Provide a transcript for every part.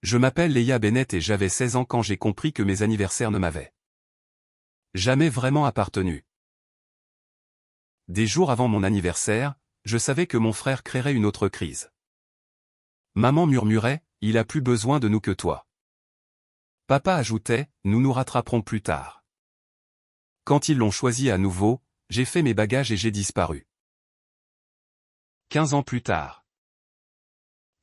Je m'appelle Leia Bennett et j'avais 16 ans quand j'ai compris que mes anniversaires ne m'avaient jamais vraiment appartenu. Des jours avant mon anniversaire, je savais que mon frère créerait une autre crise. Maman murmurait, « Il a plus besoin de nous que toi. » Papa ajoutait, « Nous nous rattraperons plus tard. » Quand ils l'ont choisi à nouveau, j'ai fait mes bagages et j'ai disparu. 15 ans plus tard.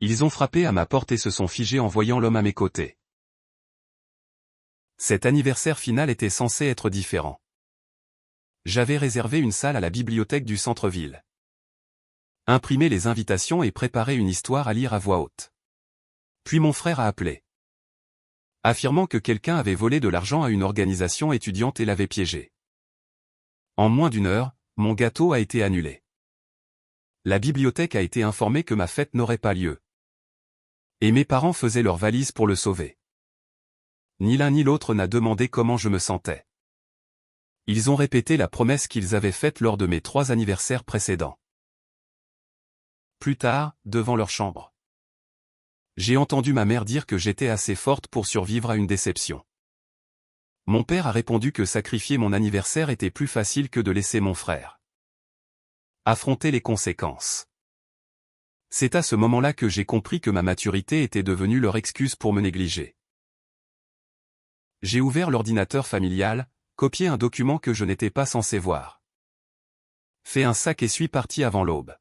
Ils ont frappé à ma porte et se sont figés en voyant l'homme à mes côtés. Cet anniversaire final était censé être différent. J'avais réservé une salle à la bibliothèque du centre-ville. Imprimé les invitations et préparé une histoire à lire à voix haute. Puis mon frère a appelé, affirmant que quelqu'un avait volé de l'argent à une organisation étudiante et l'avait piégé. En moins d'une heure, mon gâteau a été annulé. La bibliothèque a été informée que ma fête n'aurait pas lieu. Et mes parents faisaient leurs valises pour le sauver. Ni l'un ni l'autre n'a demandé comment je me sentais. Ils ont répété la promesse qu'ils avaient faite lors de mes 3 anniversaires précédents. Plus tard, devant leur chambre, j'ai entendu ma mère dire que j'étais assez forte pour survivre à une déception. Mon père a répondu que sacrifier mon anniversaire était plus facile que de laisser mon frère affronter les conséquences. C'est à ce moment-là que j'ai compris que ma maturité était devenue leur excuse pour me négliger. J'ai ouvert l'ordinateur familial, copié un document que je n'étais pas censé voir. Fait un sac et suis parti avant l'aube.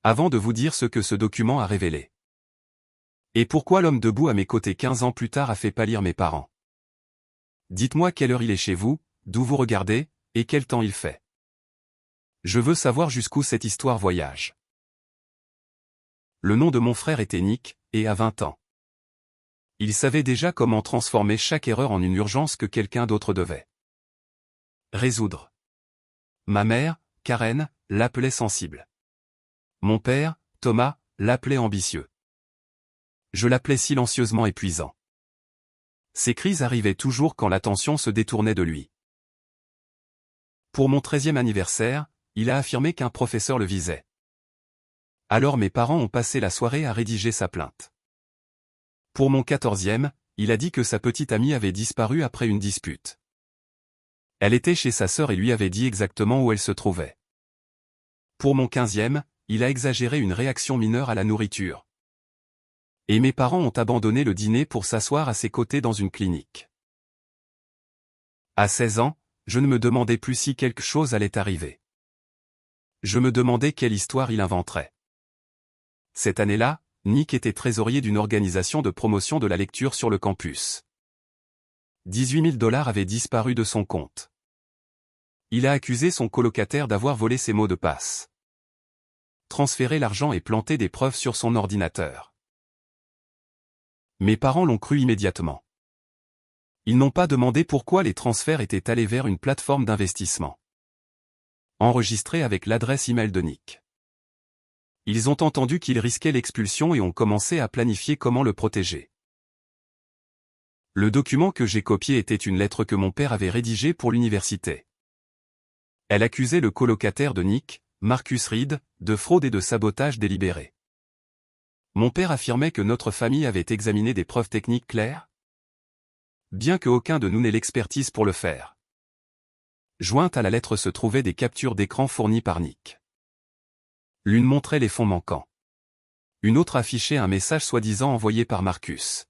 Avant de vous dire ce que ce document a révélé. Et pourquoi l'homme debout à mes côtés 15 ans plus tard a fait pâlir mes parents. Dites-moi quelle heure il est chez vous, d'où vous regardez, et quel temps il fait. Je veux savoir jusqu'où cette histoire voyage. Le nom de mon frère était Nick, et à 20 ans. Il savait déjà comment transformer chaque erreur en une urgence que quelqu'un d'autre devait résoudre. Ma mère, Karen, l'appelait sensible. Mon père, Thomas, l'appelait ambitieux. Je l'appelais silencieusement épuisant. Ces crises arrivaient toujours quand l'attention se détournait de lui. Pour mon 13e anniversaire, il a affirmé qu'un professeur le visait. Alors mes parents ont passé la soirée à rédiger sa plainte. Pour mon 14e, il a dit que sa petite amie avait disparu après une dispute. Elle était chez sa sœur et lui avait dit exactement où elle se trouvait. Pour mon 15e, il a exagéré une réaction mineure à la nourriture. Et mes parents ont abandonné le dîner pour s'asseoir à ses côtés dans une clinique. À 16 ans, je ne me demandais plus si quelque chose allait arriver. Je me demandais quelle histoire il inventerait. Cette année-là, Nick était trésorier d'une organisation de promotion de la lecture sur le campus. 18 000 $ avaient disparu de son compte. Il a accusé son colocataire d'avoir volé ses mots de passe, transféré l'argent et planté des preuves sur son ordinateur. Mes parents l'ont cru immédiatement. Ils n'ont pas demandé pourquoi les transferts étaient allés vers une plateforme d'investissement enregistrée avec l'adresse email de Nick. Ils ont entendu qu'il risquait l'expulsion et ont commencé à planifier comment le protéger. Le document que j'ai copié était une lettre que mon père avait rédigée pour l'université. Elle accusait le colocataire de Nick, Marcus Reed, de fraude et de sabotage délibéré. Mon père affirmait que notre famille avait examiné des preuves techniques claires, bien qu'aucun de nous n'ait l'expertise pour le faire. Jointe à la lettre se trouvaient des captures d'écran fournies par Nick. L'une montrait les fonds manquants. Une autre affichait un message soi-disant envoyé par Marcus.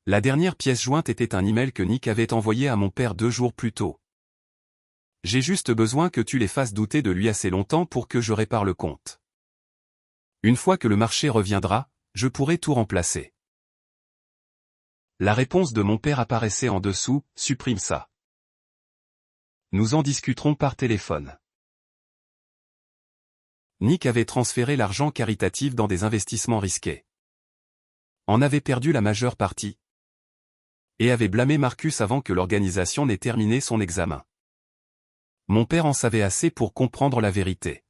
La dernière pièce jointe était un email que Nick avait envoyé à mon père 2 jours plus tôt. J'ai juste besoin que tu les fasses douter de lui assez longtemps pour que je répare le compte. Une fois que le marché reviendra, je pourrai tout remplacer. La réponse de mon père apparaissait en dessous, supprime ça. Nous en discuterons par téléphone. Nick avait transféré l'argent caritatif dans des investissements risqués. En avait perdu la majeure partie. Et avait blâmé Marcus avant que l'organisation n'ait terminé son examen. Mon père en savait assez pour comprendre la vérité.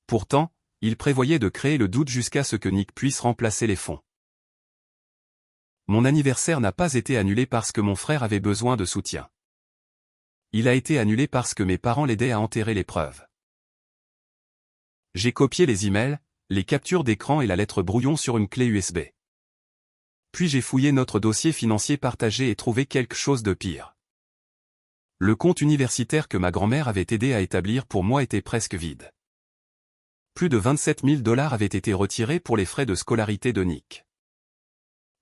Pourtant, il prévoyait de créer le doute jusqu'à ce que Nick puisse remplacer les fonds. Mon anniversaire n'a pas été annulé parce que mon frère avait besoin de soutien. Il a été annulé parce que mes parents l'aidaient à enterrer les preuves. J'ai copié les emails, les captures d'écran et la lettre brouillon sur une clé USB. Puis j'ai fouillé notre dossier financier partagé et trouvé quelque chose de pire. Le compte universitaire que ma grand-mère avait aidé à établir pour moi était presque vide. Plus de 27 000 $ avaient été retirés pour les frais de scolarité de Nick.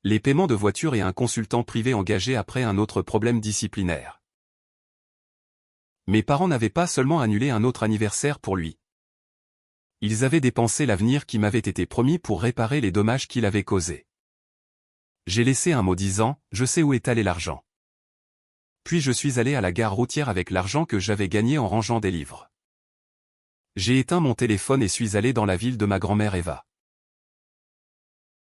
Les paiements de voiture et un consultant privé engagé après un autre problème disciplinaire. Mes parents n'avaient pas seulement annulé un autre anniversaire pour lui. Ils avaient dépensé l'avenir qui m'avait été promis pour réparer les dommages qu'il avait causés. J'ai laissé un mot disant « Je sais où est allé l'argent ». Puis je suis allé à la gare routière avec l'argent que j'avais gagné en rangeant des livres. J'ai éteint mon téléphone et suis allé dans la ville de ma grand-mère Eva.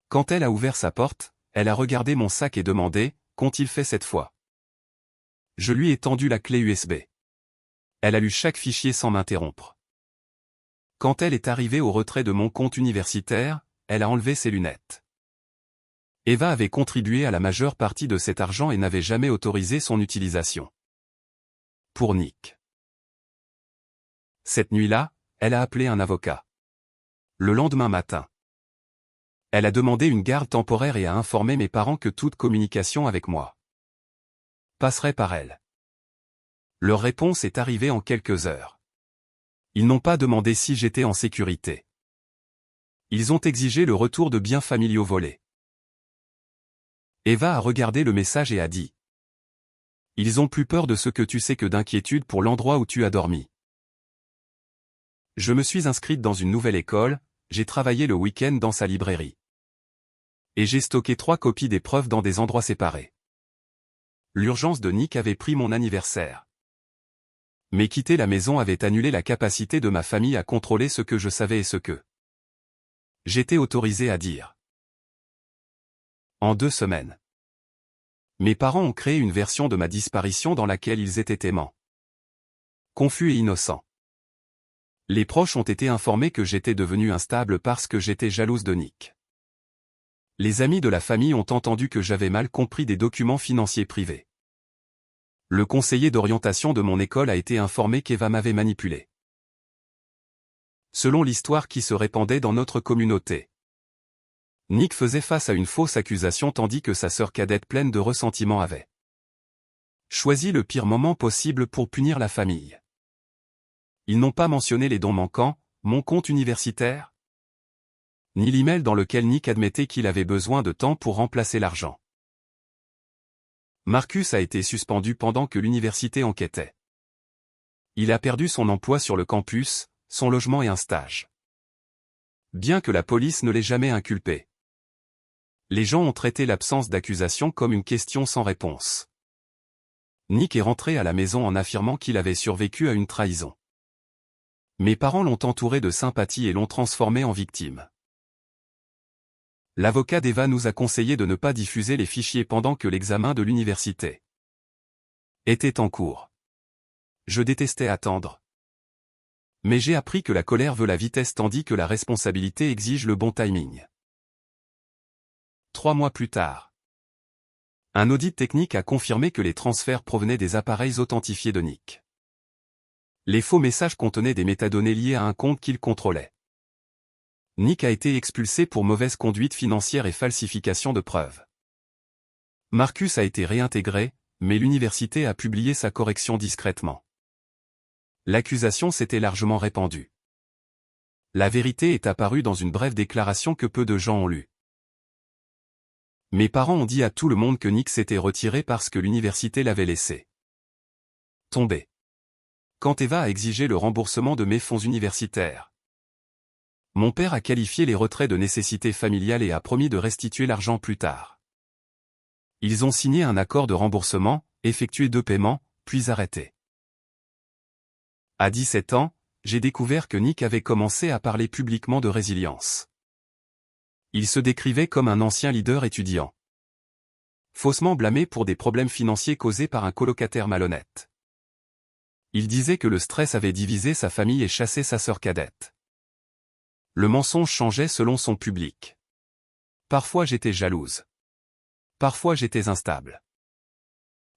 Quand elle a ouvert sa porte, elle a regardé mon sac et demandé « Qu'ont-ils fait cette fois ?» Je lui ai tendu la clé USB. Elle a lu chaque fichier sans m'interrompre. Quand elle est arrivée au retrait de mon compte universitaire, elle a enlevé ses lunettes. Eva avait contribué à la majeure partie de cet argent et n'avait jamais autorisé son utilisation. Pour Nick. Cette nuit-là, elle a appelé un avocat. Le lendemain matin, elle a demandé une garde temporaire et a informé mes parents que toute communication avec moi passerait par elle. Leur réponse est arrivée en quelques heures. Ils n'ont pas demandé si j'étais en sécurité. Ils ont exigé le retour de biens familiaux volés. Eva a regardé le message et a dit « Ils ont plus peur de ce que tu sais que d'inquiétude pour l'endroit où tu as dormi. » Je me suis inscrite dans une nouvelle école, j'ai travaillé le week-end dans sa librairie. Et j'ai stocké 3 copies des preuves dans des endroits séparés. L'urgence de Nick avait pris mon anniversaire. Mais quitter la maison avait annulé la capacité de ma famille à contrôler ce que je savais et ce que j'étais autorisé à dire. En 2 semaines. Mes parents ont créé une version de ma disparition dans laquelle ils étaient aimants, confus et innocents. Les proches ont été informés que j'étais devenue instable parce que j'étais jalouse de Nick. Les amis de la famille ont entendu que j'avais mal compris des documents financiers privés. Le conseiller d'orientation de mon école a été informé qu'Eva m'avait manipulé. Selon l'histoire qui se répandait dans notre communauté, Nick faisait face à une fausse accusation tandis que sa sœur cadette pleine de ressentiment avait choisi le pire moment possible pour punir la famille. Ils n'ont pas mentionné les dons manquants, mon compte universitaire, ni l'email dans lequel Nick admettait qu'il avait besoin de temps pour remplacer l'argent. Marcus a été suspendu pendant que l'université enquêtait. Il a perdu son emploi sur le campus, son logement et un stage. Bien que la police ne l'ait jamais inculpé. Les gens ont traité l'absence d'accusation comme une question sans réponse. Nick est rentré à la maison en affirmant qu'il avait survécu à une trahison. Mes parents l'ont entouré de sympathie et l'ont transformé en victime. L'avocat d'Eva nous a conseillé de ne pas diffuser les fichiers pendant que l'examen de l'université était en cours. Je détestais attendre. Mais j'ai appris que la colère veut la vitesse tandis que la responsabilité exige le bon timing. 3 mois plus tard. Un audit technique a confirmé que les transferts provenaient des appareils authentifiés de Nick. Les faux messages contenaient des métadonnées liées à un compte qu'il contrôlait. Nick a été expulsé pour mauvaise conduite financière et falsification de preuves. Marcus a été réintégré, mais l'université a publié sa correction discrètement. L'accusation s'était largement répandue. La vérité est apparue dans une brève déclaration que peu de gens ont lue. Mes parents ont dit à tout le monde que Nick s'était retiré parce que l'université l'avait laissé tomber. Quand Eva a exigé le remboursement de mes fonds universitaires, mon père a qualifié les retraits de nécessité familiale et a promis de restituer l'argent plus tard. Ils ont signé un accord de remboursement, effectué 2 paiements, puis arrêté. À 17 ans, j'ai découvert que Nick avait commencé à parler publiquement de résilience. Il se décrivait comme un ancien leader étudiant, faussement blâmé pour des problèmes financiers causés par un colocataire malhonnête. Il disait que le stress avait divisé sa famille et chassé sa sœur cadette. Le mensonge changeait selon son public. Parfois j'étais jalouse. Parfois j'étais instable.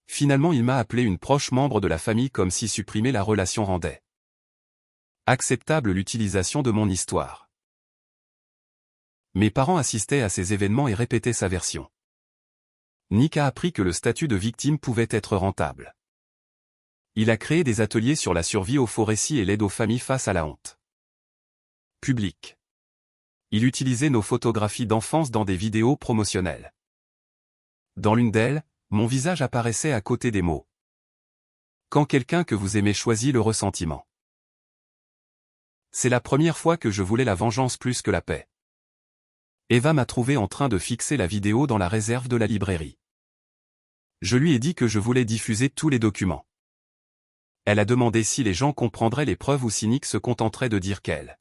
Finalement il m'a appelé une proche membre de la famille comme si supprimer la relation rendait acceptable l'utilisation de mon histoire. Mes parents assistaient à ces événements et répétaient sa version. Nick a appris que le statut de victime pouvait être rentable. Il a créé des ateliers sur la survie aux faux récits et l'aide aux familles face à la honte publique. Il utilisait nos photographies d'enfance dans des vidéos promotionnelles. Dans l'une d'elles, mon visage apparaissait à côté des mots. Quand quelqu'un que vous aimez choisit le ressentiment. C'est la première fois que je voulais la vengeance plus que la paix. Eva m'a trouvé en train de fixer la vidéo dans la réserve de la librairie. Je lui ai dit que je voulais diffuser tous les documents. Elle a demandé si les gens comprendraient les preuves ou si Nick se contenterait de dire qu'elle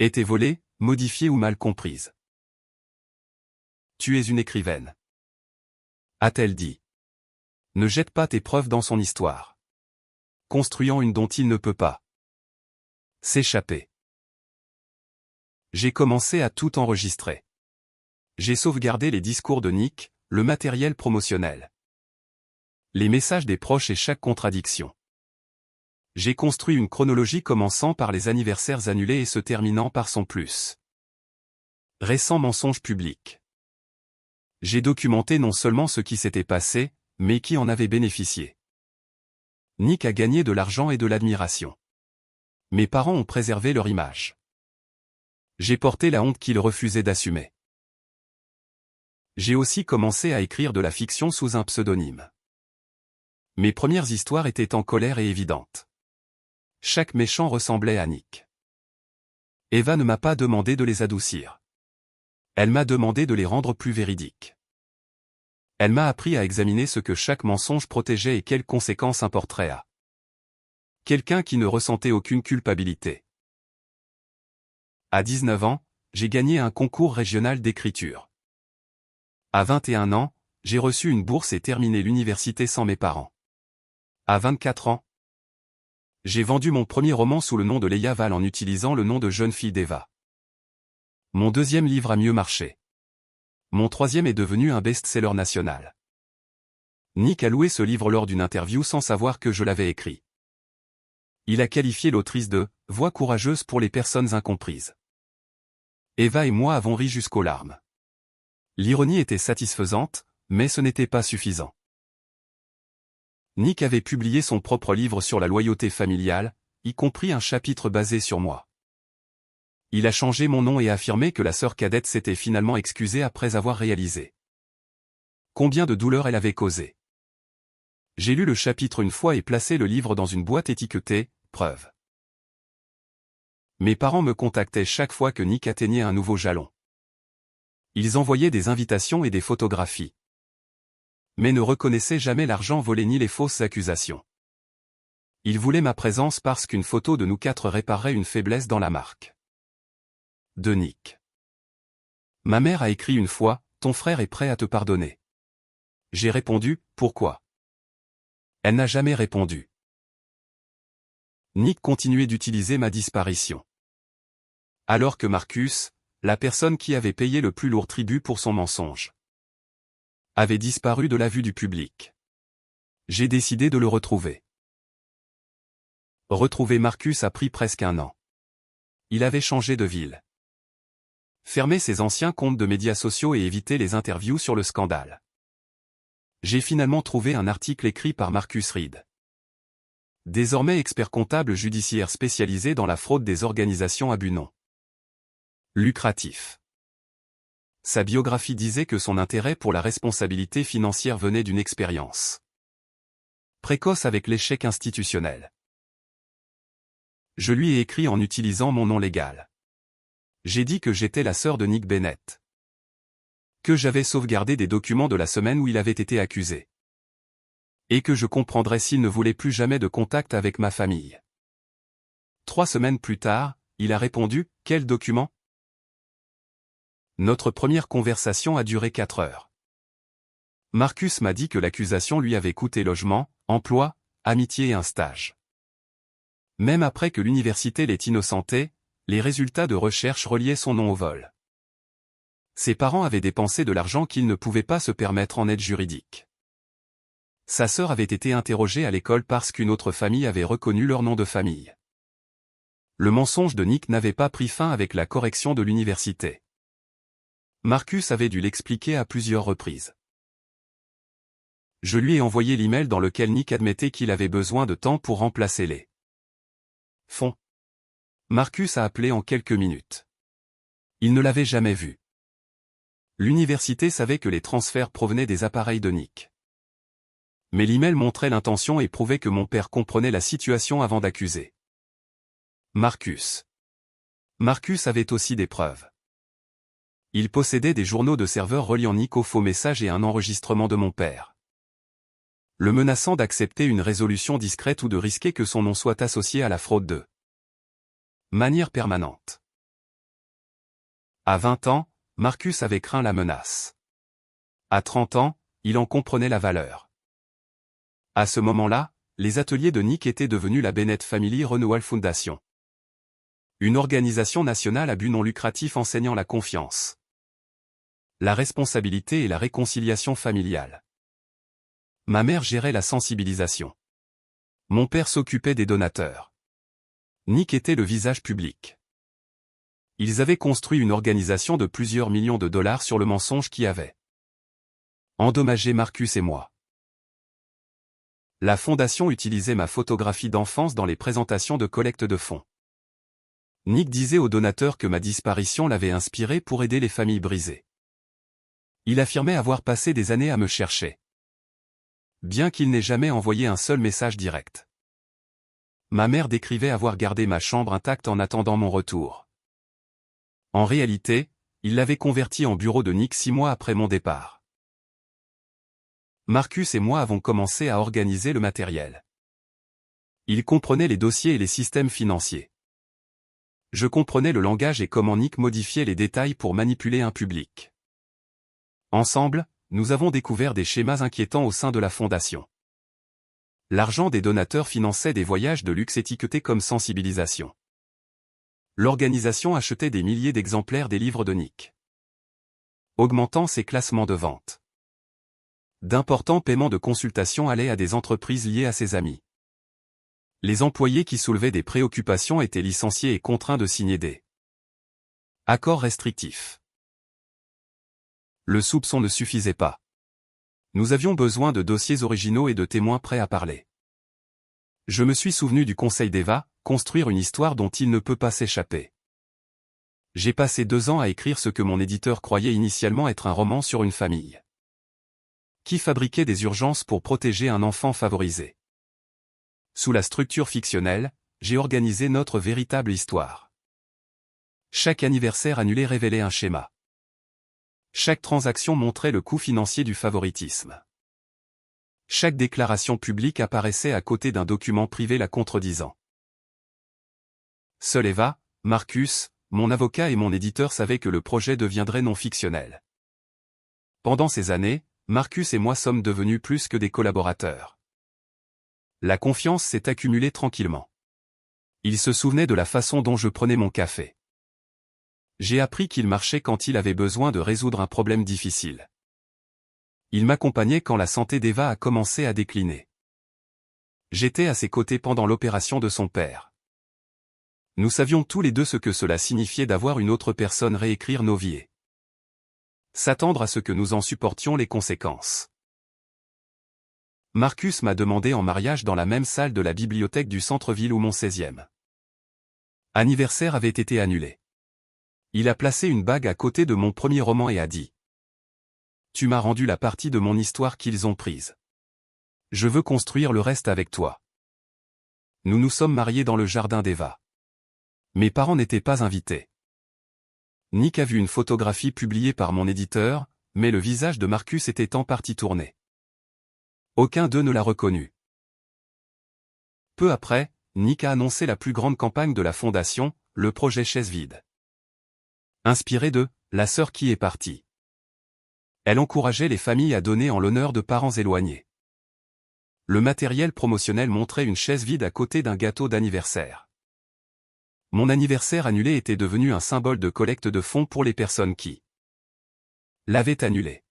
était volée, modifiée ou mal comprise. Tu es une écrivaine, a-t-elle dit. Ne jette pas tes preuves dans son histoire. Construisant une dont il ne peut pas s'échapper. J'ai commencé à tout enregistrer. J'ai sauvegardé les discours de Nick, le matériel promotionnel, les messages des proches et chaque contradiction. J'ai construit une chronologie commençant par les anniversaires annulés et se terminant par son plus récent mensonge public. J'ai documenté non seulement ce qui s'était passé, mais qui en avait bénéficié. Nick a gagné de l'argent et de l'admiration. Mes parents ont préservé leur image. J'ai porté la honte qu'ils refusaient d'assumer. J'ai aussi commencé à écrire de la fiction sous un pseudonyme. Mes premières histoires étaient en colère et évidentes. Chaque méchant ressemblait à Nick. Eva ne m'a pas demandé de les adoucir. Elle m'a demandé de les rendre plus véridiques. Elle m'a appris à examiner ce que chaque mensonge protégeait et quelles conséquences importerait à quelqu'un qui ne ressentait aucune culpabilité. À 19 ans, j'ai gagné un concours régional d'écriture. À 21 ans, j'ai reçu une bourse et terminé l'université sans mes parents. À 24 ans, j'ai vendu mon premier roman sous le nom de Leia Val en utilisant le nom de jeune fille d'Eva. Mon deuxième livre a mieux marché. Mon troisième est devenu un best-seller national. Nick a loué ce livre lors d'une interview sans savoir que je l'avais écrit. Il a qualifié l'autrice de « voix courageuse pour les personnes incomprises ». Eva et moi avons ri jusqu'aux larmes. L'ironie était satisfaisante, mais ce n'était pas suffisant. Nick avait publié son propre livre sur la loyauté familiale, y compris un chapitre basé sur moi. Il a changé mon nom et affirmé que la sœur cadette s'était finalement excusée après avoir réalisé combien de douleurs elle avait causé. J'ai lu le chapitre une fois et placé le livre dans une boîte étiquetée « Preuve ». Mes parents me contactaient chaque fois que Nick atteignait un nouveau jalon. Ils envoyaient des invitations et des photographies, mais ne reconnaissaient jamais l'argent volé ni les fausses accusations. Ils voulaient ma présence parce qu'une photo de nous quatre réparerait une faiblesse dans la marque de Nick. Ma mère a écrit une fois, « Ton frère est prêt à te pardonner ». J'ai répondu, « Pourquoi ?» Elle n'a jamais répondu. Nick continuait d'utiliser ma disparition. Alors que Marcus, la personne qui avait payé le plus lourd tribut pour son mensonge, avait disparu de la vue du public. J'ai décidé de le retrouver. Retrouver Marcus a pris presque 1 an. Il avait changé de ville, fermé ses anciens comptes de médias sociaux et évité les interviews sur le scandale. J'ai finalement trouvé un article écrit par Marcus Reed, désormais expert comptable judiciaire spécialisé dans la fraude des organisations à but non lucratif. Sa biographie disait que son intérêt pour la responsabilité financière venait d'une expérience précoce avec l'échec institutionnel. Je lui ai écrit en utilisant mon nom légal. J'ai dit que j'étais la sœur de Nick Bennett, que j'avais sauvegardé des documents de la semaine où il avait été accusé, et que je comprendrais s'il ne voulait plus jamais de contact avec ma famille. 3 semaines plus tard, il a répondu, « Quel document ?» Notre première conversation a duré 4 heures. Marcus m'a dit que l'accusation lui avait coûté logement, emploi, amitié et un stage. Même après que l'université l'ait innocenté, les résultats de recherche reliaient son nom au vol. Ses parents avaient dépensé de l'argent qu'ils ne pouvaient pas se permettre en aide juridique. Sa sœur avait été interrogée à l'école parce qu'une autre famille avait reconnu leur nom de famille. Le mensonge de Nick n'avait pas pris fin avec la correction de l'université. Marcus avait dû l'expliquer à plusieurs reprises. Je lui ai envoyé l'email dans lequel Nick admettait qu'il avait besoin de temps pour remplacer les fonds. Marcus a appelé en quelques minutes. Il ne l'avait jamais vu. L'université savait que les transferts provenaient des appareils de Nick. Mais l'email montrait l'intention et prouvait que mon père comprenait la situation avant d'accuser Marcus. Marcus avait aussi des preuves. Il possédait des journaux de serveurs reliant Nick aux faux messages et un enregistrement de mon père, le menaçant d'accepter une résolution discrète ou de risquer que son nom soit associé à la fraude de manière permanente. À 20 ans, Marcus avait craint la menace. À 30 ans, il en comprenait la valeur. À ce moment-là, les ateliers de Nick étaient devenus la Bennett Family Renewal Foundation, une organisation nationale à but non lucratif enseignant la confiance, la responsabilité et la réconciliation familiale. Ma mère gérait la sensibilisation. Mon père s'occupait des donateurs. Nick était le visage public. Ils avaient construit une organisation de plusieurs millions de dollars sur le mensonge qui avait endommagé Marcus et moi. La fondation utilisait ma photographie d'enfance dans les présentations de collecte de fonds. Nick disait aux donateurs que ma disparition l'avait inspiré pour aider les familles brisées. Il affirmait avoir passé des années à me chercher, bien qu'il n'ait jamais envoyé un seul message direct. Ma mère décrivait avoir gardé ma chambre intacte en attendant mon retour. En réalité, il l'avait converti en bureau de Nick 6 mois après mon départ. Marcus et moi avons commencé à organiser le matériel. Il comprenait les dossiers et les systèmes financiers. Je comprenais le langage et comment Nick modifiait les détails pour manipuler un public. Ensemble, nous avons découvert des schémas inquiétants au sein de la fondation. L'argent des donateurs finançait des voyages de luxe étiquetés comme sensibilisation. L'organisation achetait des milliers d'exemplaires des livres de Nick, augmentant ses classements de vente. D'importants paiements de consultation allaient à des entreprises liées à ses amis. Les employés qui soulevaient des préoccupations étaient licenciés et contraints de signer des accords restrictifs. Le soupçon ne suffisait pas. Nous avions besoin de dossiers originaux et de témoins prêts à parler. Je me suis souvenu du conseil d'Eva, construire une histoire dont il ne peut pas s'échapper. J'ai passé 2 ans à écrire ce que mon éditeur croyait initialement être un roman sur une famille qui fabriquait des urgences pour protéger un enfant favorisé. Sous la structure fictionnelle, j'ai organisé notre véritable histoire. Chaque anniversaire annulé révélait un schéma. Chaque transaction montrait le coût financier du favoritisme. Chaque déclaration publique apparaissait à côté d'un document privé la contredisant. Seul Eva, Marcus, mon avocat et mon éditeur savaient que le projet deviendrait non fictionnel. Pendant ces années, Marcus et moi sommes devenus plus que des collaborateurs. La confiance s'est accumulée tranquillement. Il se souvenait de la façon dont je prenais mon café. J'ai appris qu'il marchait quand il avait besoin de résoudre un problème difficile. Il m'accompagnait quand la santé d'Eva a commencé à décliner. J'étais à ses côtés pendant l'opération de son père. Nous savions tous les deux ce que cela signifiait d'avoir une autre personne réécrire nos vies et s'attendre à ce que nous en supportions les conséquences. Marcus m'a demandé en mariage dans la même salle de la bibliothèque du centre-ville où mon 16e anniversaire avait été annulé. Il a placé une bague à côté de mon premier roman et a dit : « Tu m'as rendu la partie de mon histoire qu'ils ont prise. Je veux construire le reste avec toi. » Nous nous sommes mariés dans le jardin d'Eva. Mes parents n'étaient pas invités. Nick a vu une photographie publiée par mon éditeur, mais le visage de Marcus était en partie tourné. Aucun d'eux ne l'a reconnu. Peu après, Nick a annoncé la plus grande campagne de la fondation, le projet Chaise Vide. Inspiré de « La sœur qui est partie ». Elle encourageait les familles à donner en l'honneur de parents éloignés. Le matériel promotionnel montrait une chaise vide à côté d'un gâteau d'anniversaire. Mon anniversaire annulé était devenu un symbole de collecte de fonds pour les personnes qui l'avaient annulé.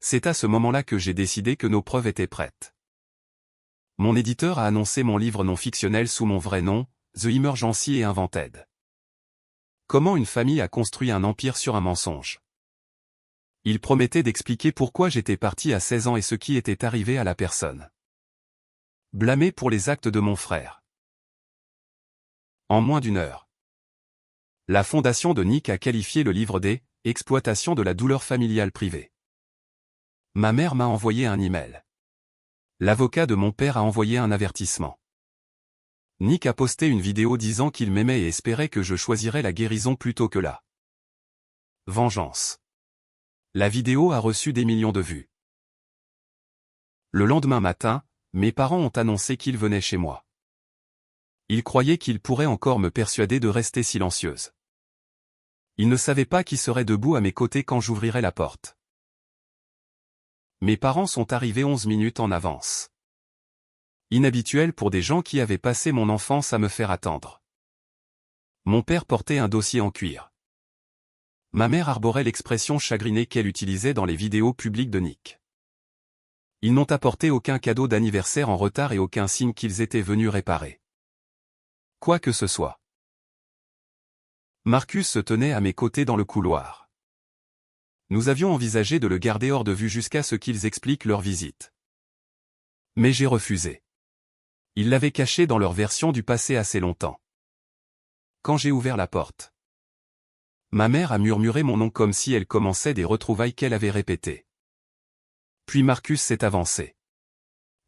C'est à ce moment-là que j'ai décidé que nos preuves étaient prêtes. Mon éditeur a annoncé mon livre non fictionnel sous mon vrai nom, The Emergency et Invented. Comment une famille a construit un empire sur un mensonge. Il promettait d'expliquer pourquoi j'étais parti à 16 ans et ce qui était arrivé à la personne. Blâmé pour les actes de mon frère. En moins d'une heure. La fondation de Nick a qualifié le livre d'« exploitation de la douleur familiale privée ». Ma mère m'a envoyé un email. L'avocat de mon père a envoyé un avertissement. Nick a posté une vidéo disant qu'il m'aimait et espérait que je choisirais la guérison plutôt que la vengeance. La vidéo a reçu des millions de vues. Le lendemain matin, mes parents ont annoncé qu'ils venaient chez moi. Ils croyaient qu'ils pourraient encore me persuader de rester silencieuse. Ils ne savaient pas qui serait debout à mes côtés quand j'ouvrirais la porte. Mes parents sont arrivés 11 minutes en avance. Inhabituel pour des gens qui avaient passé mon enfance à me faire attendre. Mon père portait un dossier en cuir. Ma mère arborait l'expression chagrinée qu'elle utilisait dans les vidéos publiques de Nick. Ils n'ont apporté aucun cadeau d'anniversaire en retard et aucun signe qu'ils étaient venus réparer quoi que ce soit. Marcus se tenait à mes côtés dans le couloir. Nous avions envisagé de le garder hors de vue jusqu'à ce qu'ils expliquent leur visite. Mais j'ai refusé. Ils l'avaient caché dans leur version du passé assez longtemps. Quand j'ai ouvert la porte, ma mère a murmuré mon nom comme si elle commençait des retrouvailles qu'elle avait répétées. Puis Marcus s'est avancé.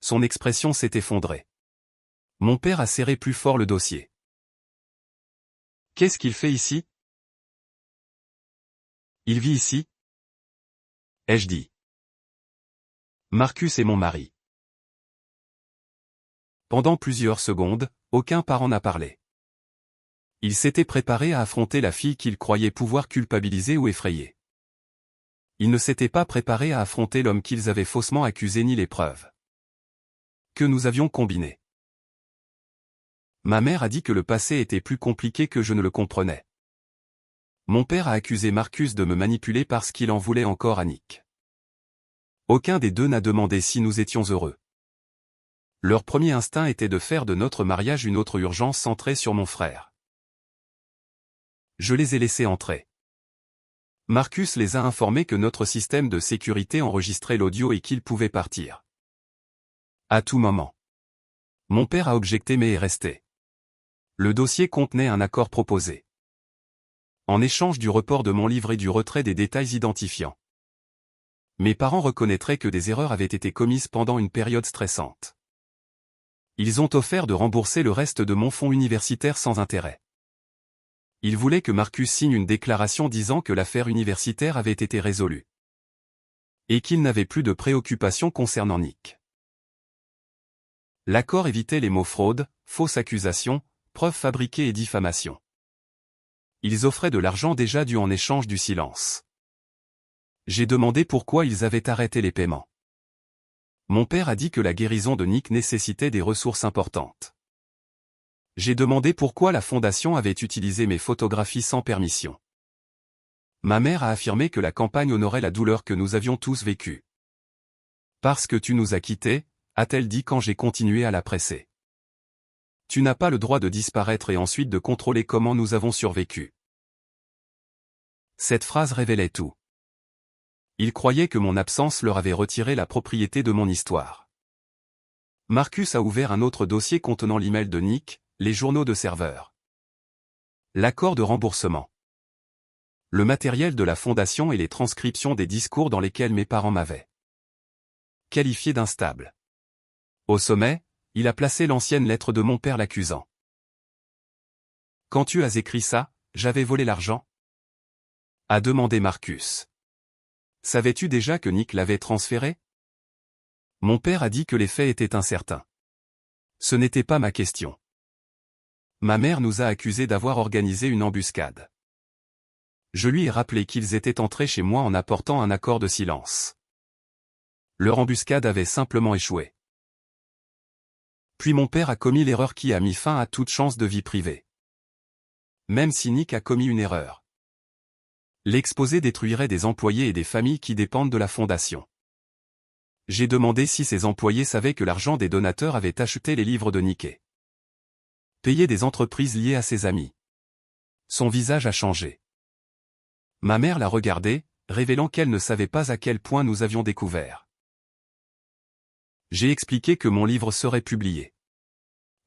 Son expression s'est effondrée. Mon père a serré plus fort le dossier. « Qu'est-ce qu'il fait ici ? » ?»« Il vit ici ?» ai-je dit. « Marcus est mon mari. » Pendant plusieurs secondes, aucun parent n'a parlé. Ils s'étaient préparés à affronter la fille qu'ils croyaient pouvoir culpabiliser ou effrayer. Ils ne s'étaient pas préparés à affronter l'homme qu'ils avaient faussement accusé ni les preuves que nous avions combinées. Ma mère a dit que le passé était plus compliqué que je ne le comprenais. Mon père a accusé Marcus de me manipuler parce qu'il en voulait encore à Nick. Aucun des deux n'a demandé si nous étions heureux. Leur premier instinct était de faire de notre mariage une autre urgence centrée sur mon frère. Je les ai laissés entrer. Marcus les a informés que notre système de sécurité enregistrait l'audio et qu'ils pouvaient partir à tout moment. Mon père a objecté mais est resté. Le dossier contenait un accord proposé. En échange du report de mon livre et du retrait des détails identifiants. Mes parents reconnaîtraient que des erreurs avaient été commises pendant une période stressante. Ils ont offert de rembourser le reste de mon fonds universitaire sans intérêt. Ils voulaient que Marcus signe une déclaration disant que l'affaire universitaire avait été résolue. Et qu'il n'avait plus de préoccupations concernant Nick. L'accord évitait les mots fraude, fausse accusation, preuves fabriquées et diffamation. Ils offraient de l'argent déjà dû en échange du silence. J'ai demandé pourquoi ils avaient arrêté les paiements. Mon père a dit que la guérison de Nick nécessitait des ressources importantes. J'ai demandé pourquoi la fondation avait utilisé mes photographies sans permission. Ma mère a affirmé que la campagne honorait la douleur que nous avions tous vécue. Parce que tu nous as quittés, a-t-elle dit quand j'ai continué à la presser. Tu n'as pas le droit de disparaître et ensuite de contrôler comment nous avons survécu. Cette phrase révélait tout. Ils croyaient que mon absence leur avait retiré la propriété de mon histoire. Marcus a ouvert un autre dossier contenant l'email de Nick, les journaux de serveur. L'accord de remboursement. Le matériel de la fondation et les transcriptions des discours dans lesquels mes parents m'avaient qualifié d'instable. Au sommet, il a placé l'ancienne lettre de mon père l'accusant. « Quand tu as écrit ça, j'avais volé l'argent ?» a demandé Marcus. « Savais-tu déjà que Nick l'avait transféré ?» Mon père a dit que les faits étaient incertains. Ce n'était pas ma question. Ma mère nous a accusés d'avoir organisé une embuscade. Je lui ai rappelé qu'ils étaient entrés chez moi en apportant un accord de silence. Leur embuscade avait simplement échoué. Puis mon père a commis l'erreur qui a mis fin à toute chance de vie privée. Même si Nick a commis une erreur. L'exposé détruirait des employés et des familles qui dépendent de la fondation. J'ai demandé si ces employés savaient que l'argent des donateurs avait acheté les livres de Nick et payé des entreprises liées à ses amis. Son visage a changé. Ma mère l'a regardé, révélant qu'elle ne savait pas à quel point nous avions découvert. J'ai expliqué que mon livre serait publié.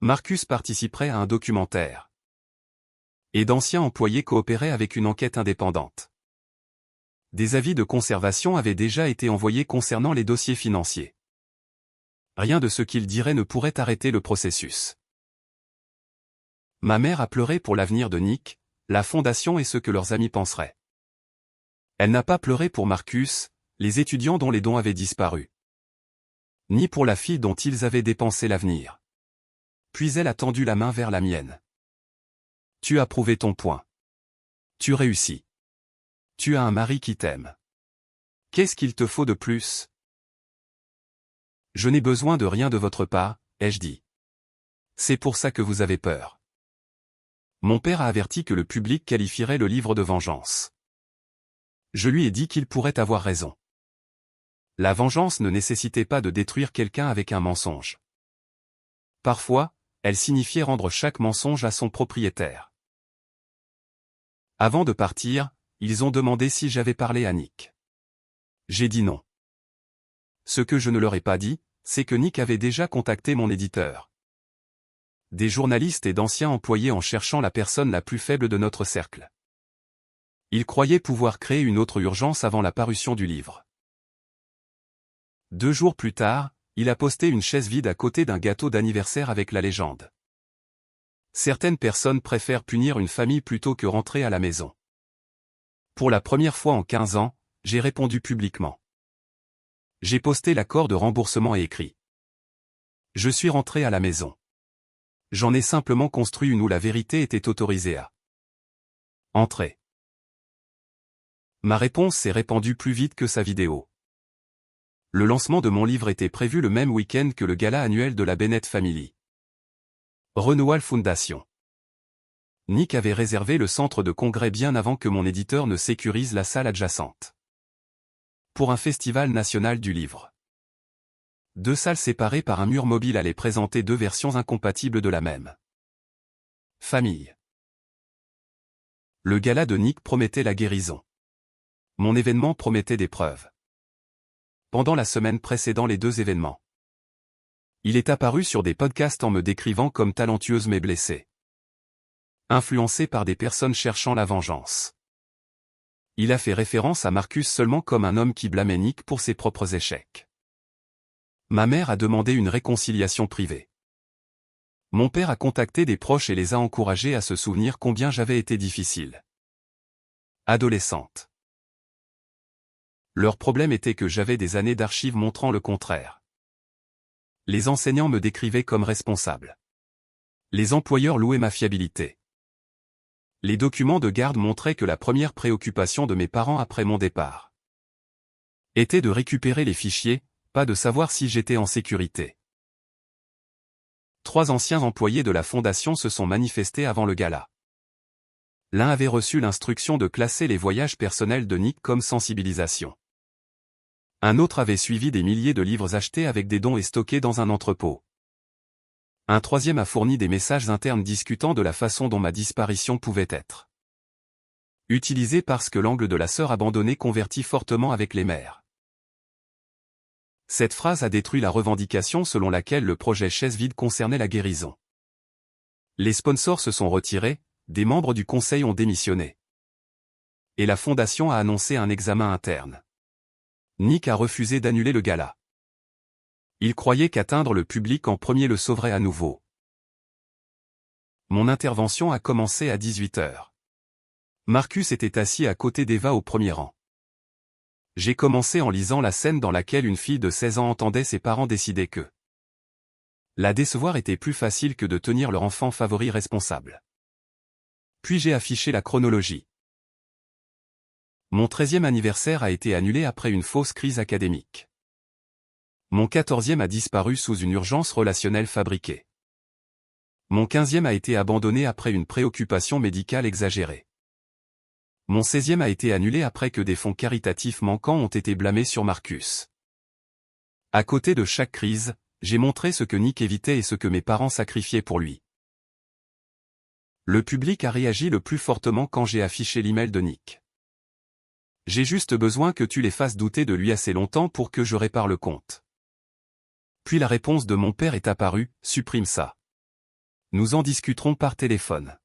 Marcus participerait à un documentaire. Et d'anciens employés coopéraient avec une enquête indépendante. Des avis de conservation avaient déjà été envoyés concernant les dossiers financiers. Rien de ce qu'il dirait ne pourrait arrêter le processus. Ma mère a pleuré pour l'avenir de Nick, la fondation et ce que leurs amis penseraient. Elle n'a pas pleuré pour Marcus, les étudiants dont les dons avaient disparu. Ni pour la fille dont ils avaient dépensé l'avenir. Puis elle a tendu la main vers la mienne. Tu as prouvé ton point. Tu réussis. Tu as un mari qui t'aime. Qu'est-ce qu'il te faut de plus? Je n'ai besoin de rien de votre part, ai-je dit. C'est pour ça que vous avez peur. Mon père a averti que le public qualifierait le livre de vengeance. Je lui ai dit qu'il pourrait avoir raison. La vengeance ne nécessitait pas de détruire quelqu'un avec un mensonge. Parfois, elle signifiait rendre chaque mensonge à son propriétaire. Avant de partir, ils ont demandé si j'avais parlé à Nick. J'ai dit non. Ce que je ne leur ai pas dit, c'est que Nick avait déjà contacté mon éditeur. Des journalistes et d'anciens employés en cherchant la personne la plus faible de notre cercle. Ils croyaient pouvoir créer une autre urgence avant la parution du livre. 2 jours plus tard, il a posté une chaise vide à côté d'un gâteau d'anniversaire avec la légende. Certaines personnes préfèrent punir une famille plutôt que rentrer à la maison. Pour la première fois en 15 ans, j'ai répondu publiquement. J'ai posté l'accord de remboursement et écrit. Je suis rentré à la maison. J'en ai simplement construit une où la vérité était autorisée à entrer. Ma réponse s'est répandue plus vite que sa vidéo. Le lancement de mon livre était prévu le même week-end que le gala annuel de la Bennett Family. Renewal Foundation. Nick avait réservé le centre de congrès bien avant que mon éditeur ne sécurise la salle adjacente. Pour un festival national du livre. 2 salles séparées par un mur mobile allaient présenter 2 versions incompatibles de la même famille. Le gala de Nick promettait la guérison. Mon événement promettait des preuves. Pendant la semaine précédant les 2 événements, il est apparu sur des podcasts en me décrivant comme talentueuse mais blessée. Influencé par des personnes cherchant la vengeance. Il a fait référence à Marcus seulement comme un homme qui blâmait Nick pour ses propres échecs. Ma mère a demandé une réconciliation privée. Mon père a contacté des proches et les a encouragés à se souvenir combien j'avais été difficile. Adolescente. Leur problème était que j'avais des années d'archives montrant le contraire. Les enseignants me décrivaient comme responsable. Les employeurs louaient ma fiabilité. Les documents de garde montraient que la première préoccupation de mes parents après mon départ était de récupérer les fichiers, pas de savoir si j'étais en sécurité. 3 anciens employés de la fondation se sont manifestés avant le gala. L'un avait reçu l'instruction de classer les voyages personnels de Nick comme sensibilisation. Un autre avait suivi des milliers de livres achetés avec des dons et stockés dans un entrepôt. Un troisième a fourni des messages internes discutant de la façon dont ma disparition pouvait être utilisée parce que l'angle de la sœur abandonnée convertit fortement avec les mères. Cette phrase a détruit la revendication selon laquelle le projet chaise vide concernait la guérison. Les sponsors se sont retirés, des membres du conseil ont démissionné. Et la fondation a annoncé un examen interne. Nick a refusé d'annuler le gala. Il croyait qu'atteindre le public en premier le sauverait à nouveau. Mon intervention a commencé à 18h. Marcus était assis à côté d'Eva au premier rang. J'ai commencé en lisant la scène dans laquelle une fille de 16 ans entendait ses parents décider que la décevoir était plus facile que de tenir leur enfant favori responsable. Puis j'ai affiché la chronologie. Mon 13e anniversaire a été annulé après une fausse crise académique. Mon 14e a disparu sous une urgence relationnelle fabriquée. Mon 15e a été abandonné après une préoccupation médicale exagérée. Mon 16e a été annulé après que des fonds caritatifs manquants ont été blâmés sur Marcus. À côté de chaque crise, j'ai montré ce que Nick évitait et ce que mes parents sacrifiaient pour lui. Le public a réagi le plus fortement quand j'ai affiché l'email de Nick. J'ai juste besoin que tu les fasses douter de lui assez longtemps pour que je répare le compte. Puis la réponse de mon père est apparue, supprime ça. Nous en discuterons par téléphone.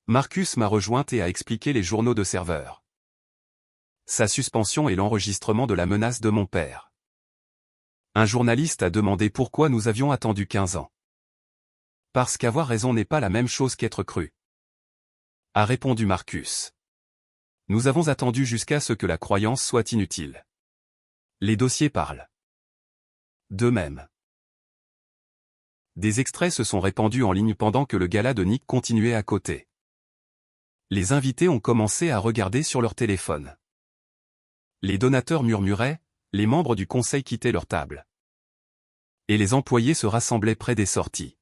Marcus m'a rejointe et a expliqué les journaux de serveur. Sa suspension et l'enregistrement de la menace de mon père. Un journaliste a demandé pourquoi nous avions attendu 15 ans. Parce qu'avoir raison n'est pas la même chose qu'être cru. A répondu Marcus. Nous avons attendu jusqu'à ce que la croyance soit inutile. Les dossiers parlent d'eux-mêmes. Des extraits se sont répandus en ligne pendant que le gala de Nick continuait à côté. Les invités ont commencé à regarder sur leur téléphone. Les donateurs murmuraient, les membres du conseil quittaient leur table. Et les employés se rassemblaient près des sorties.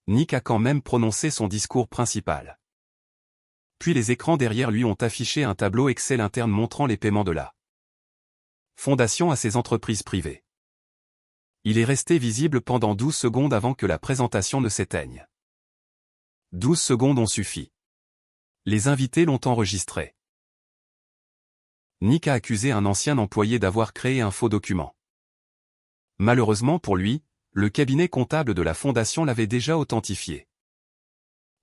Nick a quand même prononcé son discours principal. Puis les écrans derrière lui ont affiché un tableau Excel interne montrant les paiements de la fondation à ses entreprises privées. Il est resté visible pendant 12 secondes avant que la présentation ne s'éteigne. 12 secondes ont suffi. Les invités l'ont enregistré. Nick a accusé un ancien employé d'avoir créé un faux document. Malheureusement pour lui, le cabinet comptable de la fondation l'avait déjà authentifié.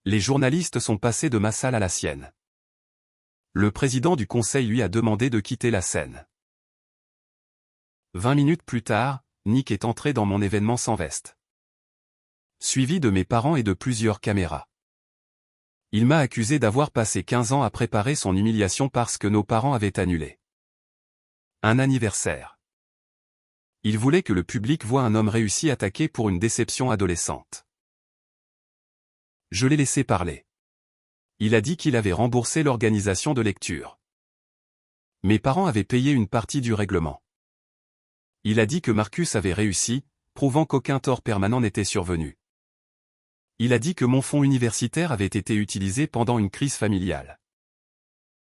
Les journalistes sont passés de ma salle à la sienne. Le président du conseil lui a demandé de quitter la scène. 20 minutes plus tard, Nick est entré dans mon événement sans veste. Suivi de mes parents et de plusieurs caméras. Il m'a accusé d'avoir passé 15 ans à préparer son humiliation parce que nos parents avaient annulé un anniversaire. Il voulait que le public voie un homme réussi attaqué pour une déception adolescente. Je l'ai laissé parler. Il a dit qu'il avait remboursé l'organisation de lecture. Mes parents avaient payé une partie du règlement. Il a dit que Marcus avait réussi, prouvant qu'aucun tort permanent n'était survenu. Il a dit que mon fonds universitaire avait été utilisé pendant une crise familiale.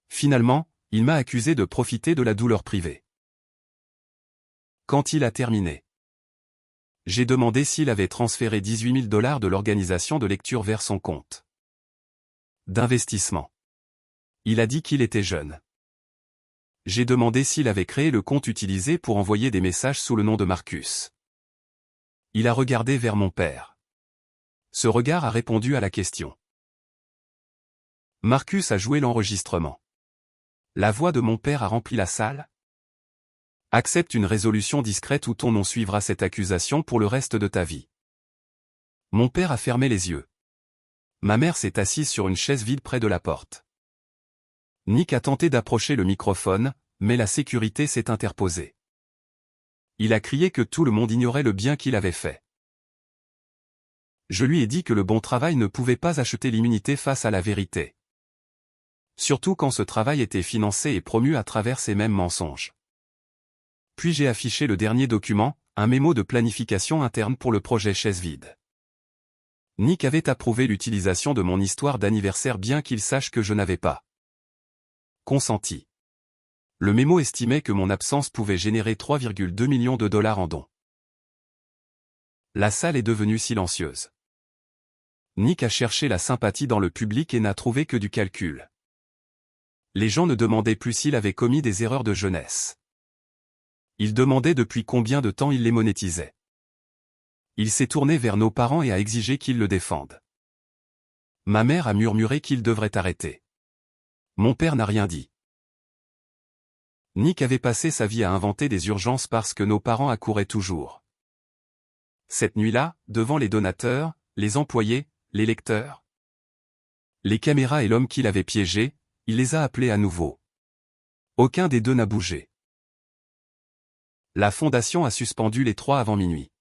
Finalement, il m'a accusé de profiter de la douleur privée. Quand il a terminé, j'ai demandé s'il avait transféré $18 000 de l'organisation de lecture vers son compte d'investissement. Il a dit qu'il était jeune. J'ai demandé s'il avait créé le compte utilisé pour envoyer des messages sous le nom de Marcus. Il a regardé vers mon père. Ce regard a répondu à la question. Marcus a joué l'enregistrement. La voix de mon père a rempli la salle. Accepte une résolution discrète ou ton nom suivra cette accusation pour le reste de ta vie. Mon père a fermé les yeux. Ma mère s'est assise sur une chaise vide près de la porte. Nick a tenté d'approcher le microphone, mais la sécurité s'est interposée. Il a crié que tout le monde ignorait le bien qu'il avait fait. Je lui ai dit que le bon travail ne pouvait pas acheter l'immunité face à la vérité. Surtout quand ce travail était financé et promu à travers ces mêmes mensonges. Puis j'ai affiché le dernier document, un mémo de planification interne pour le projet Chaise Vide. Nick avait approuvé l'utilisation de mon histoire d'anniversaire bien qu'il sache que je n'avais pas consenti. Le mémo estimait que mon absence pouvait générer 3,2 millions de dollars en dons. La salle est devenue silencieuse. Nick a cherché la sympathie dans le public et n'a trouvé que du calcul. Les gens ne demandaient plus s'il avait commis des erreurs de jeunesse. Ils demandaient depuis combien de temps il les monétisait. Il s'est tourné vers nos parents et a exigé qu'ils le défendent. Ma mère a murmuré qu'il devrait arrêter. Mon père n'a rien dit. Nick avait passé sa vie à inventer des urgences parce que nos parents accouraient toujours. Cette nuit-là, devant les donateurs, les employés, les lecteurs, les caméras et l'homme qui l'avait piégé, il les a appelés à nouveau. Aucun des deux n'a bougé. La fondation a suspendu les 3 avant minuit.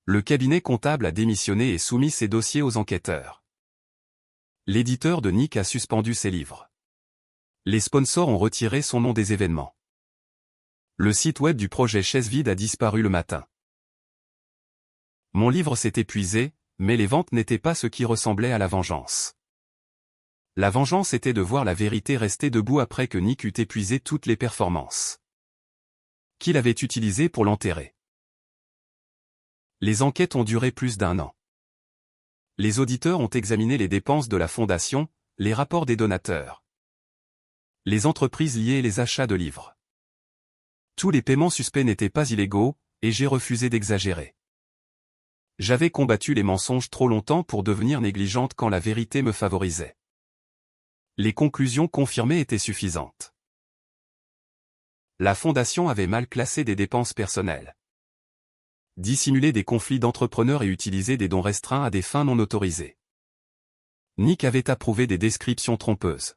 Le cabinet comptable a démissionné et soumis ses dossiers aux enquêteurs. L'éditeur de Nick a suspendu ses livres. Les sponsors ont retiré son nom des événements. Le site web du projet Chaise Vide a disparu le matin. Mon livre s'est épuisé, mais les ventes n'étaient pas ce qui ressemblait à la vengeance. La vengeance était de voir la vérité rester debout après que Nick eut épuisé toutes les performances qu'il avait utilisées pour l'enterrer. Les enquêtes ont duré plus d'1 an. Les auditeurs ont examiné les dépenses de la fondation, les rapports des donateurs, les entreprises liées et les achats de livres. Tous les paiements suspects n'étaient pas illégaux, et j'ai refusé d'exagérer. J'avais combattu les mensonges trop longtemps pour devenir négligente quand la vérité me favorisait. Les conclusions confirmées étaient suffisantes. La fondation avait mal classé des dépenses personnelles, dissimulé des conflits d'entrepreneurs et utilisé des dons restreints à des fins non autorisées. Nick avait approuvé des descriptions trompeuses.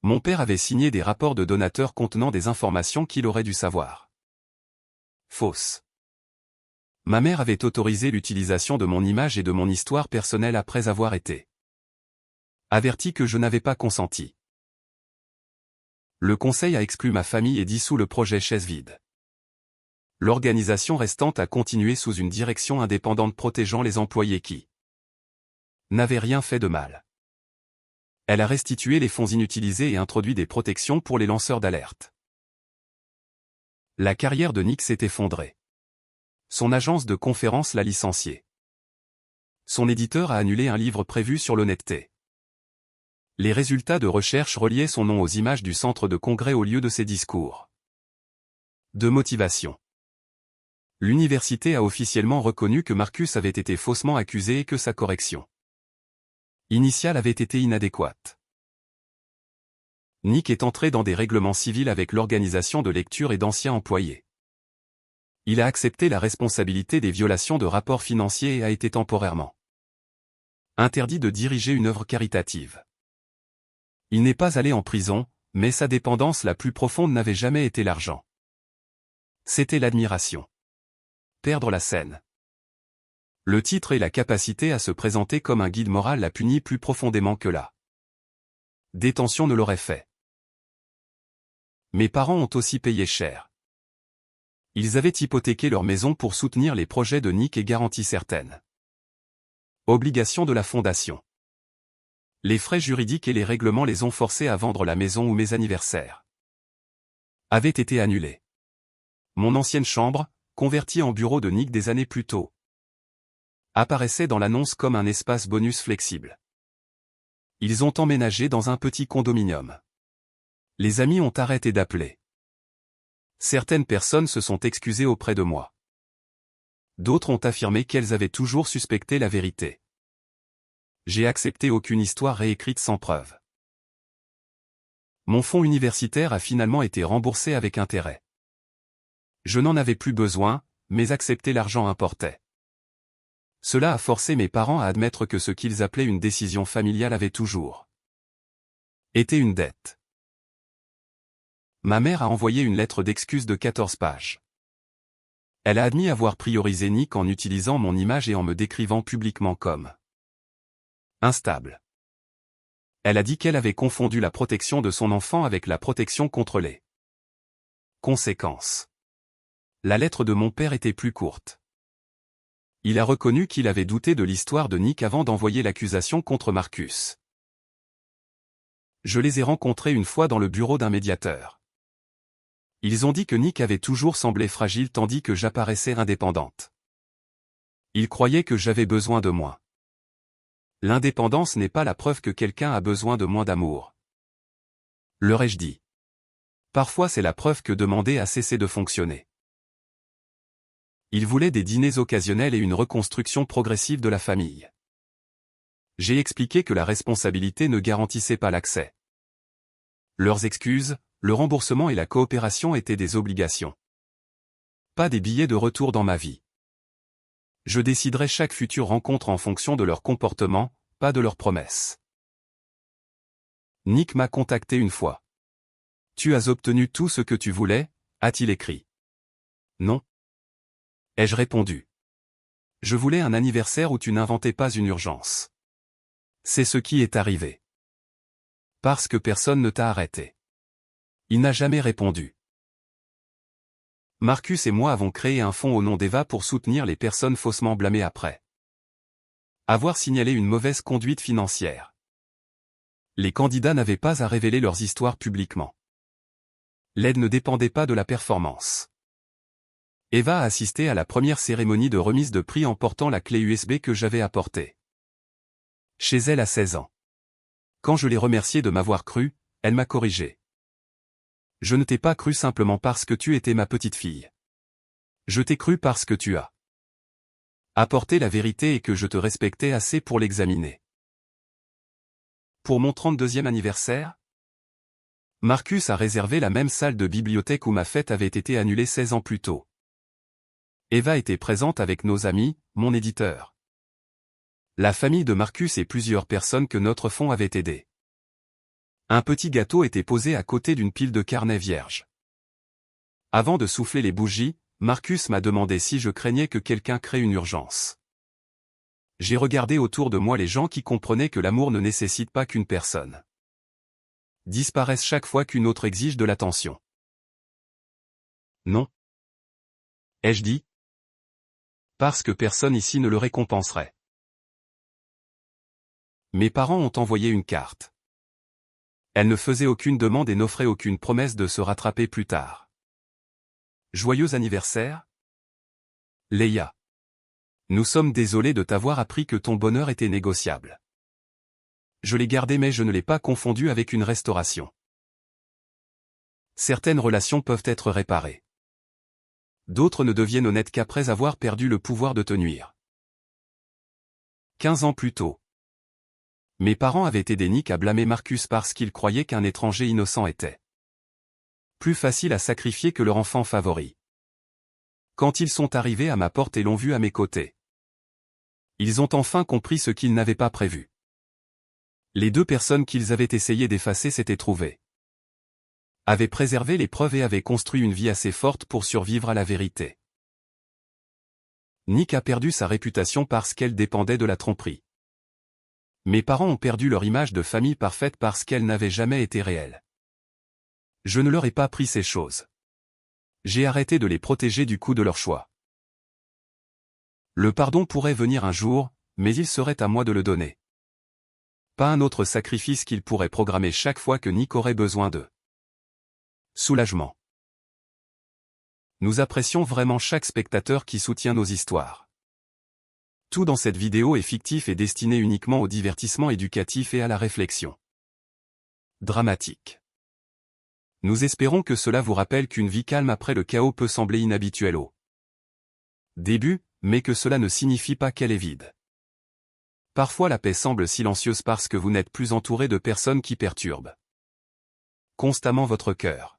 Mon père avait signé des rapports de donateurs contenant des informations qu'il aurait dû savoir. Fausses. Ma mère avait autorisé l'utilisation de mon image et de mon histoire personnelle après avoir été averti que je n'avais pas consenti. Le conseil a exclu ma famille et dissous le projet Chaise Vide. L'organisation restante a continué sous une direction indépendante protégeant les employés qui n'avaient rien fait de mal. Elle a restitué les fonds inutilisés et introduit des protections pour les lanceurs d'alerte. La carrière de Nick s'est effondrée. Son agence de conférences l'a licencié. Son éditeur a annulé un livre prévu sur l'honnêteté. Les résultats de recherche reliaient son nom aux images du centre de congrès au lieu de ses discours de motivation. L'université a officiellement reconnu que Marcus avait été faussement accusé et que sa correction initiale avait été inadéquate. Nick est entré dans des règlements civils avec l'organisation de lecture et d'anciens employés. Il a accepté la responsabilité des violations de rapports financiers et a été temporairement interdit de diriger une œuvre caritative. Il n'est pas allé en prison, mais sa dépendance la plus profonde n'avait jamais été l'argent. C'était l'admiration. Perdre la scène. Le titre et la capacité à se présenter comme un guide moral l'a puni plus profondément que la détention ne l'aurait fait. Mes parents ont aussi payé cher. Ils avaient hypothéqué leur maison pour soutenir les projets de Nick et garantie certaines obligations de la fondation. Les frais juridiques et les règlements les ont forcés à vendre la maison où mes anniversaires avaient été annulés. Mon ancienne chambre, convertie en bureau de Nick des années plus tôt, apparaissait dans l'annonce comme un espace bonus flexible. Ils ont emménagé dans un petit condominium. Les amis ont arrêté d'appeler. Certaines personnes se sont excusées auprès de moi. D'autres ont affirmé qu'elles avaient toujours suspecté la vérité. J'ai accepté aucune histoire réécrite sans preuve. Mon fonds universitaire a finalement été remboursé avec intérêt. Je n'en avais plus besoin, mais accepter l'argent importait. Cela a forcé mes parents à admettre que ce qu'ils appelaient une décision familiale avait toujours été une dette. Ma mère a envoyé une lettre d'excuse de 14 pages. Elle a admis avoir priorisé Nick en utilisant mon image et en me décrivant publiquement comme instable. Elle a dit qu'elle avait confondu la protection de son enfant avec la protection contre les conséquences. La lettre de mon père était plus courte. Il a reconnu qu'il avait douté de l'histoire de Nick avant d'envoyer l'accusation contre Marcus. Je les ai rencontrés une fois dans le bureau d'un médiateur. Ils ont dit que Nick avait toujours semblé fragile tandis que j'apparaissais indépendante. Ils croyaient que j'avais besoin de moi. L'indépendance n'est pas la preuve que quelqu'un a besoin de moins d'amour, leur ai-je dit. Parfois c'est la preuve que demander a cessé de fonctionner. Ils voulaient des dîners occasionnels et une reconstruction progressive de la famille. J'ai expliqué que la responsabilité ne garantissait pas l'accès. Leurs excuses, le remboursement et la coopération étaient des obligations. Pas des billets de retour dans ma vie. Je déciderai chaque future rencontre en fonction de leur comportement, pas de leurs promesses. Nick m'a contacté une fois. Tu as obtenu tout ce que tu voulais, a-t-il écrit. Non. Ai-je répondu. Je voulais un anniversaire où tu n'inventais pas une urgence. C'est ce qui est arrivé. Parce que personne ne t'a arrêté. Il n'a jamais répondu. Marcus et moi avons créé un fonds au nom d'Eva pour soutenir les personnes faussement blâmées après avoir signalé une mauvaise conduite financière. Les candidats n'avaient pas à révéler leurs histoires publiquement. L'aide ne dépendait pas de la performance. Eva a assisté à la première cérémonie de remise de prix en portant la clé USB que j'avais apportée. Chez elle à 16 ans. Quand je l'ai remerciée de m'avoir cru, elle m'a corrigé. Je ne t'ai pas cru simplement parce que tu étais ma petite fille. Je t'ai cru parce que tu as apporté la vérité et que je te respectais assez pour l'examiner. Pour mon 32e anniversaire, Marcus a réservé la même salle de bibliothèque où ma fête avait été annulée 16 ans plus tôt. Eva était présente avec nos amis, mon éditeur, la famille de Marcus et plusieurs personnes que notre fonds avait aidées. Un petit gâteau était posé à côté d'une pile de carnets vierges. Avant de souffler les bougies, Marcus m'a demandé si je craignais que quelqu'un crée une urgence. J'ai regardé autour de moi les gens qui comprenaient que l'amour ne nécessite pas qu'une personne disparaisse chaque fois qu'une autre exige de l'attention. Non. Ai-je dit? Parce que personne ici ne le récompenserait. Mes parents ont envoyé une carte. Elle ne faisait aucune demande et n'offrait aucune promesse de se rattraper plus tard. Joyeux anniversaire, Leia. Nous sommes désolés de t'avoir appris que ton bonheur était négociable. Je l'ai gardé mais je ne l'ai pas confondu avec une restauration. Certaines relations peuvent être réparées. D'autres ne deviennent honnêtes qu'après avoir perdu le pouvoir de te nuire. 15 ans plus tôt. Mes parents avaient aidé Nick à blâmer Marcus parce qu'ils croyaient qu'un étranger innocent était plus facile à sacrifier que leur enfant favori. Quand ils sont arrivés à ma porte et l'ont vu à mes côtés, ils ont enfin compris ce qu'ils n'avaient pas prévu. Les deux personnes qu'ils avaient essayé d'effacer s'étaient trouvées, avaient préservé les preuves et avaient construit une vie assez forte pour survivre à la vérité. Nick a perdu sa réputation parce qu'elle dépendait de la tromperie. Mes parents ont perdu leur image de famille parfaite parce qu'elle n'avait jamais été réelle. Je ne leur ai pas pris ces choses. J'ai arrêté de les protéger du coup de leur choix. Le pardon pourrait venir un jour, mais il serait à moi de le donner. Pas un autre sacrifice qu'il pourrait programmer chaque fois que Nick aurait besoin d'eux. Soulagement. Nous apprécions vraiment chaque spectateur qui soutient nos histoires. Tout dans cette vidéo est fictif et destiné uniquement au divertissement éducatif et à la réflexion dramatique. Nous espérons que cela vous rappelle qu'une vie calme après le chaos peut sembler inhabituelle au début, mais que cela ne signifie pas qu'elle est vide. Parfois la paix semble silencieuse parce que vous n'êtes plus entouré de personnes qui perturbent constamment votre cœur.